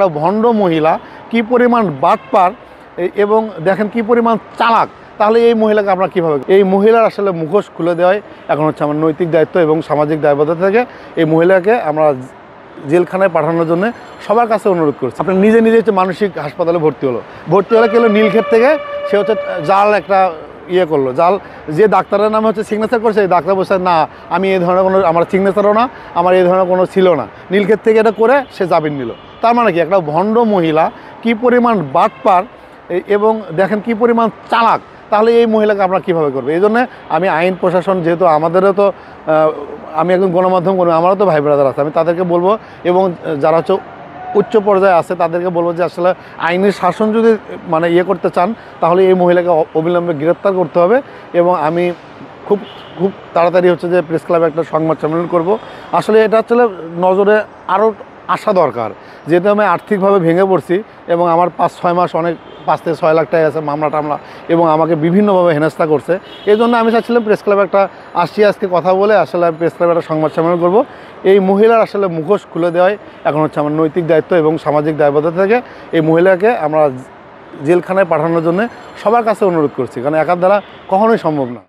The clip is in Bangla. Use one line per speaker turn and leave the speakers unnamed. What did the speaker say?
একটা ভণ্ড মহিলা কি পরিমাণ বাটপার এবং দেখেন কি পরিমাণ চালাক, তাহলে এই মহিলাকে আমরা কীভাবে, এই মহিলার আসলে মুখোশ খুলে দেওয়াই এখন হচ্ছে আমার নৈতিক দায়িত্ব এবং সামাজিক দায়বদ্ধতা থেকে এই মহিলাকে আমরা জেলখানায় পাঠানোর জন্য সবার কাছে অনুরোধ করছি। আপনার নিজে হচ্ছে মানসিক হাসপাতালে ভর্তি হলো কি হলো নীলক্ষেত থেকে, সে হচ্ছে জাল একটা করলো, জাল যে ডাক্তারের নামে হচ্ছে সিগনেচার করছে, এই ডাক্তার বলছে না আমি এই ধরনের কোনো আমার সিগনেচারও না, আমার এই ধরনের কোনো ছিল না, নীলক্ষেত থেকে এটা করে সে জামিন নিল। তার মানে কি একটা ভণ্ড মহিলা কি পরিমাণ বাটপার এবং দেখেন কি পরিমাণ চালাক, তাহলে এই মহিলাকে আমরা কীভাবে করবো। এই জন্যে আমি আইন প্রশাসন, যেহেতু আমাদেরও তো আমি একজন গণমাধ্যম কর্মী, আমারও তো ভাই ব্রাদার আছে, আমি তাদেরকে বলবো এবং যারা হচ্ছে উচ্চ পর্যায়ে আছে তাদেরকে বলবো যে আসলে আইনের শাসন যদি মানে করতে চান তাহলে এই মহিলাকে অবিলম্বে গ্রেপ্তার করতে হবে। এবং আমি খুব তাড়াতাড়ি হচ্ছে যে প্রেস ক্লাবে একটা সংবাদ সম্মেলন করব। আসলে এটা হচ্ছে নজরে আরও আসা দরকার, যেহেতু আমি আর্থিকভাবে ভেঙে পড়ছি এবং আমার 5-6 মাস অনেক 5 থেকে 6 লাখ টাকা আছে মামলা টামলা এবং আমাকে বিভিন্নভাবে হেনস্থা করছে। এই জন্য আমি চাচ্ছিলাম প্রেস ক্লাবে একটা আজকে কথা বলে আসলে আমি প্রেস ক্লাবে একটা সংবাদ সম্মেলন করব। এই মহিলার আসলে মুখোশ খুলে দেওয়াই এখন হচ্ছে আমার নৈতিক দায়িত্ব এবং সামাজিক দায়বদ্ধতা থেকে এই মহিলাকে আমরা জেলখানায় পাঠানোর জন্য সবার কাছে অনুরোধ করছি, কারণ একার দ্বারা কখনোই সম্ভব না।